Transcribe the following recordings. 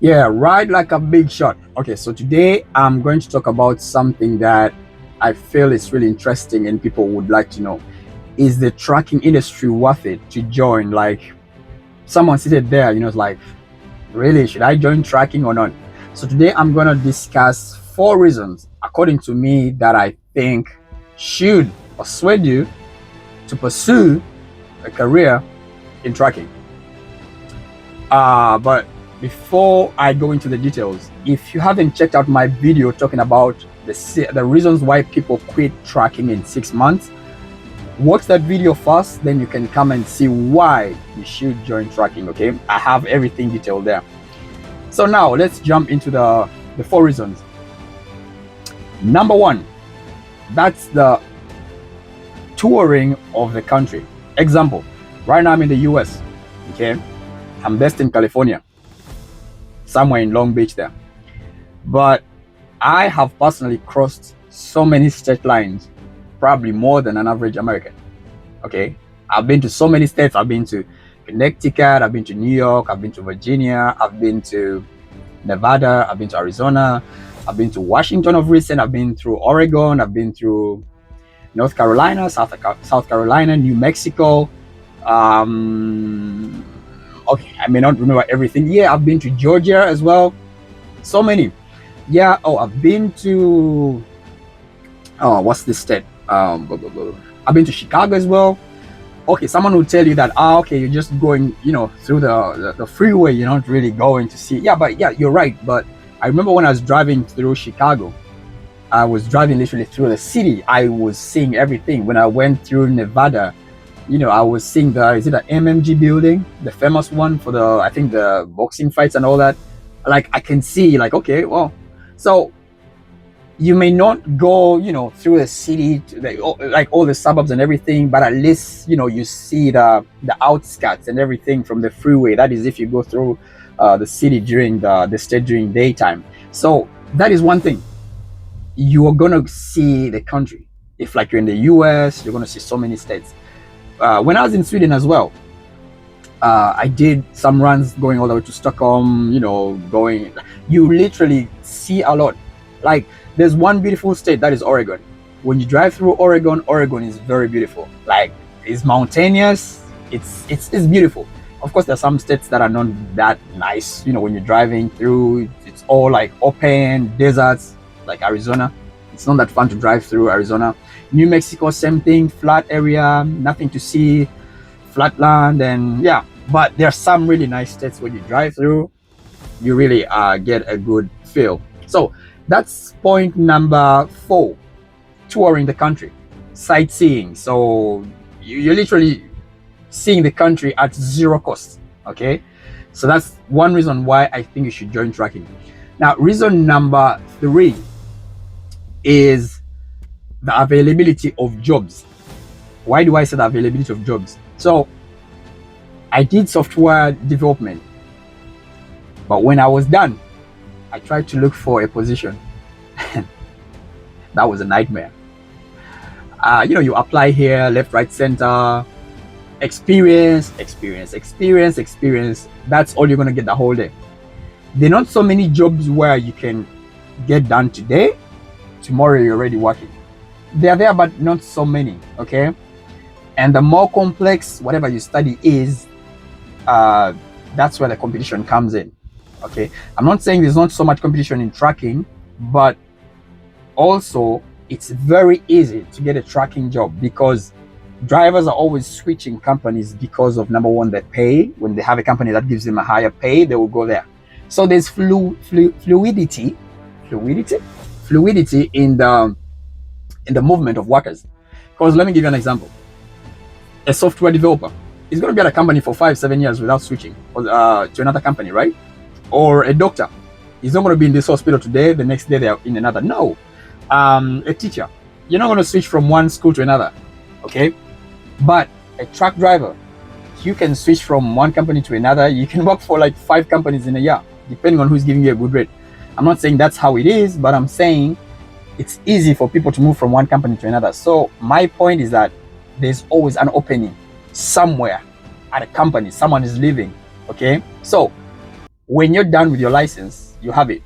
Yeah, ride like a big shot. Okay, so today I'm going to talk about something that I feel is really interesting and people would like to know. Is the trucking industry worth it to join? Like someone seated there, it's like, really, should I join trucking or not? So today I'm going to discuss four reasons, according to me, that I think should persuade you to pursue a career in trucking. But before I go into the details, if you haven't checked out my video talking about the reasons why people quit trucking in 6 months, watch that video first, then you can come and see why you should join trucking. Okay, I have everything detailed there. So now let's jump into the four reasons. Number one, that's the touring of the country. Example, right now I'm in the US. Okay, I'm based in California, somewhere in Long Beach there. But I have personally crossed so many state lines, probably more than an average American. Okay, I've been to so many states. I've been to Connecticut, I've been to New York, I've been to Virginia, I've been to Nevada, I've been to Arizona, I've been to Washington of recent, I've been through Oregon, I've been through North Carolina, South Carolina, New Mexico. Okay, I may not remember everything. Yeah, I've been to Georgia as well. So many. Yeah. Oh, I've been to what's this state? I've been to Chicago as well. Okay, someone will tell you that okay, you're just going, through the freeway. You're not really going to see. Yeah, but yeah, you're right. But I remember when I was driving through Chicago, I was driving literally through the city. I was seeing everything. When I went through Nevada, I was seeing is it the MMG building, the famous one for I think the boxing fights and all that. Like I can see, like, okay, well, so you may not go, through the city, like all the suburbs and everything, but at least, you see the outskirts and everything from the freeway. That is if you go through the city during the state during daytime. So that is one thing. You are gonna see the country. If like you're in the US, you're gonna see so many states. When I was in Sweden as well, I did some runs going all the way to Stockholm, you literally see a lot. Like there's one beautiful state, that is Oregon. When you drive through Oregon, Oregon is very beautiful. Like it's mountainous, it's beautiful. Of course, there's some states that are not that nice, when you're driving through, it's all like open deserts, like Arizona. It's not that fun to drive through Arizona. New Mexico, same thing, flat area, nothing to see, flat land, and yeah. But there are some really nice states when you drive through, you really get a good feel. So that's point number 4, touring the country, sightseeing. So you're literally seeing the country at zero cost. Okay, so that's one reason why I think you should join trucking. Now, reason number 3 is the availability of jobs. Why do I say the availability of jobs? So I did software development, but when I was done, I tried to look for a position. That was a nightmare. You apply here, left, right, center, experience. That's all you're gonna get the whole day. There are not so many jobs where you can get done today, tomorrow you're already working. They're there, but not so many. Okay, and the more complex whatever you study is, that's where the competition comes in. Okay, I'm not saying there's not so much competition in trucking, but also it's very easy to get a trucking job because drivers are always switching companies because of, number one, the pay. When they have a company that gives them a higher pay, they will go there. So there's fluidity in the movement of workers. Because let me give you an example. A software developer is going to be at a company for 5-7 years without switching to another company, right? Or a doctor, he's not going to be in this hospital today, the next day they're in another. No. A teacher, you're not going to switch from one school to another. Okay, but a truck driver, you can switch from one company to another. You can work for like 5 companies in a year, depending on who's giving you a good rate. I'm not saying that's how it is, but I'm saying it's easy for people to move from one company to another. So my point is that there's always an opening somewhere at a company. Someone is leaving. Okay, so When you're done with your license, you have it.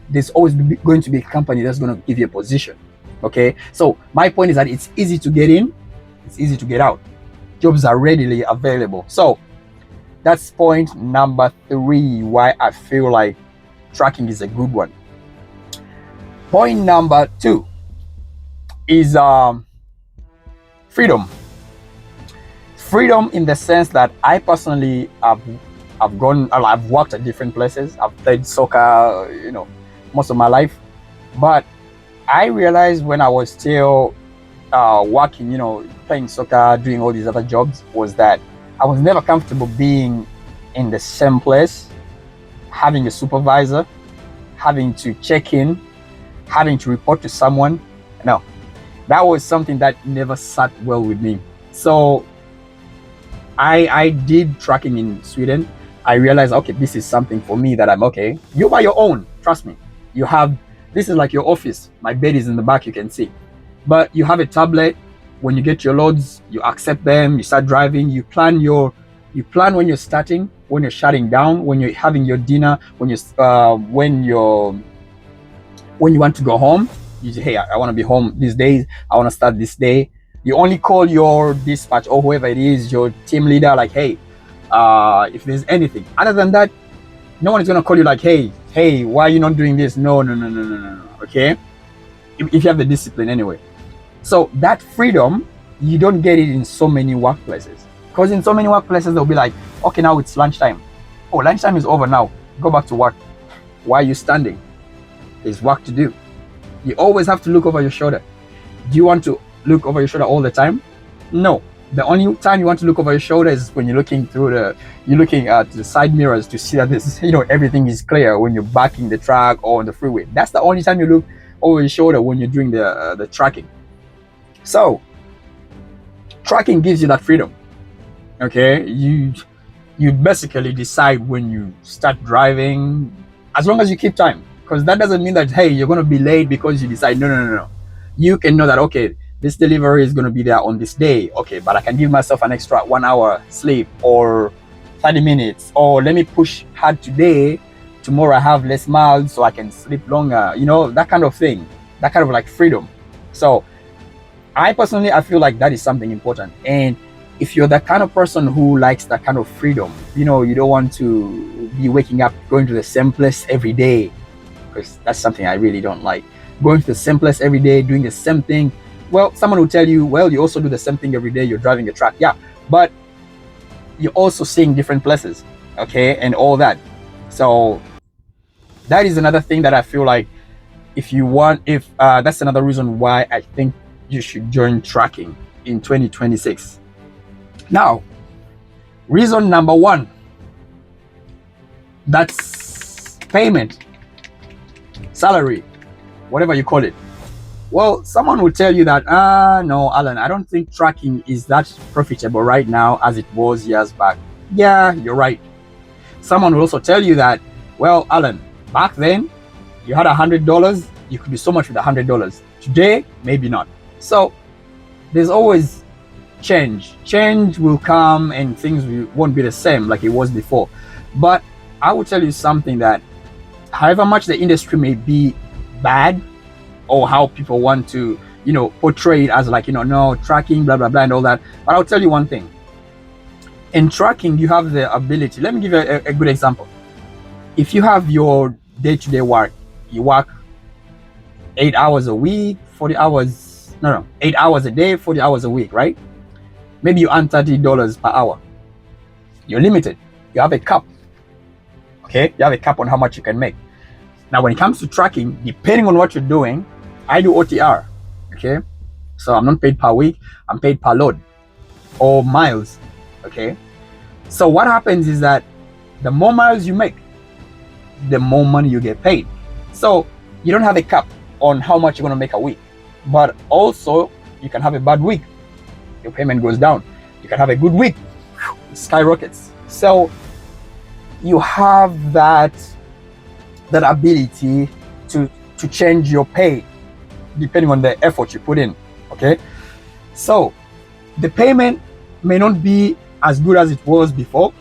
There's always going to be a company that's going to give you a position. Okay, so my point is that it's easy to get in, it's easy to get out. Jobs are readily available. So that's point number 3, why I feel like tracking is a good one. Point number 2 is freedom. Freedom in the sense that I personally have I've worked at different places. I've played soccer, most of my life. But I realized when I was still working, playing soccer, doing all these other jobs, was that I was never comfortable being in the same place, having a supervisor, having to check in, having to report to someone. No, that was something that never sat well with me. So I did tracking in Sweden. I realized, okay, this is something for me that I'm okay. You buy your own, trust me. This is like your office. My bed is in the back, you can see. But you have a tablet. When you get your loads, you accept them, you start driving, you plan when you're starting, when you're shutting down, when you're having your dinner, when you want to go home. You say, hey, I want to be home these days, I want to start this day. You only call your dispatch or whoever it is, your team leader, like, hey, if there's anything. Other than that, no one is gonna call you like, hey, why are you not doing this? No. Okay, if you have the discipline anyway. So that freedom, you don't get it in so many workplaces, because in so many workplaces they'll be like, okay, now it's lunchtime. Oh, lunchtime is over now. Go back to work. Why are you standing? There's work to do. You always have to look over your shoulder. Do you want to look over your shoulder all the time? No. The only time you want to look over your shoulder is when you're looking at the side mirrors to see that this, everything is clear when you're backing the truck or on the freeway. That's the only time you look over your shoulder when you're doing the tracking. So tracking gives you that freedom. Okay, you basically decide when you start driving, as long as you keep time, because that doesn't mean that, hey, you're going to be late because you decide. No. You can know that, okay, this delivery is going to be there on this day. Okay, but I can give myself an extra 1 hour sleep or 30 minutes, or let me push hard today. Tomorrow I have less miles, so I can sleep longer. That kind of thing, that kind of like freedom. So I feel like that is something important. And if you're that kind of person who likes that kind of freedom, you don't want to be waking up, going to the same place every day, because that's something I really don't like. Going to the same place every day, doing the same thing. Well, someone will tell you, well, you also do the same thing every day, you're driving a truck. Yeah, but you're also seeing different places, okay, and all that. So that is another thing that I feel like that's another reason why I think you should join tracking in 2026. Now, reason number 1, that's payment, salary, whatever you call it. Well, someone will tell you that, no, Alan, I don't think tracking is that profitable right now as it was years back. Yeah, you're right. Someone will also tell you that, well, Alan, back then you had $100, you could do so much with $100. Today, maybe not. So there's always change. Change will come and things won't be the same like it was before. But I will tell you something, that however much the industry may be bad, or how people want to, portray it as like, no, tracking, blah, blah, blah, and all that. But I'll tell you one thing. In tracking, you have the ability. Let me give you a good example. If you have your day-to-day work, you work 8 hours a week, 8 hours a day, 40 hours a week, right? Maybe you earn $30 per hour. You're limited. You have a cap. Okay? You have a cap on how much you can make. Now, when it comes to tracking, depending on what you're doing, I do OTR, okay? So I'm not paid per week, I'm paid per load or miles, okay? So what happens is that the more miles you make, the more money you get paid. So you don't have a cap on how much you're gonna make a week, but also you can have a bad week, your payment goes down. You can have a good week, it skyrockets. So you have that ability to change your pay depending on the effort you put in, okay? So the payment may not be as good as it was before,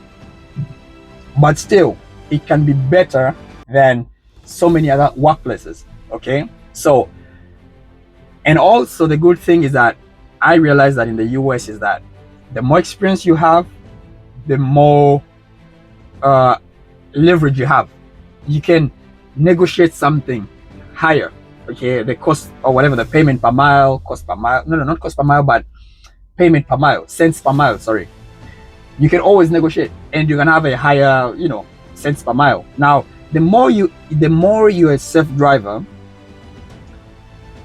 but still it can be better than so many other workplaces. Okay, so, and also the good thing is that I realize that in the US is that the more experience you have, the more leverage you have. You can negotiate something higher. Okay, the cost or whatever, the payment per mile, cost per mile. No, not cost per mile, but payment per mile, cents per mile. Sorry, you can always negotiate, and you can have a higher, cents per mile. Now, the more you're a safe driver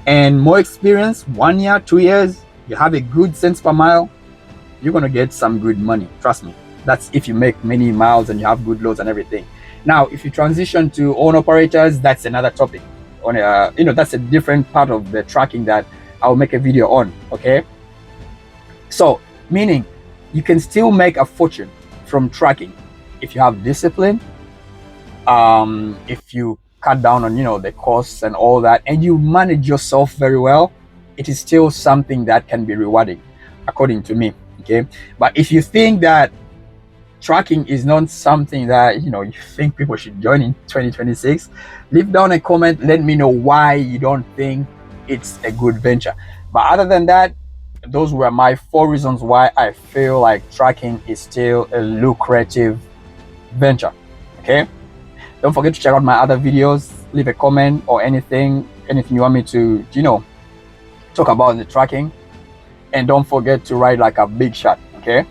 and more experience, 1 year, 2 years, you have a good cents per mile, you're gonna get some good money. Trust me. That's if you make many miles and you have good loads and everything. Now, if you transition to own operators, that's another topic. That's a different part of the tracking that I'll make a video on. Okay. So, meaning you can still make a fortune from tracking if you have discipline, if you cut down on the costs and all that, and you manage yourself very well. It is still something that can be rewarding, according to me. Okay, but if you think that tracking is not something that you think people should join in 2026, leave down a comment. Let me know why you don't think it's a good venture. But other than that, those were my 4 reasons why I feel like tracking is still a lucrative venture. Okay, don't forget to check out my other videos. Leave a comment or anything you want me to talk about the tracking, and don't forget to ride like a big shot. Okay.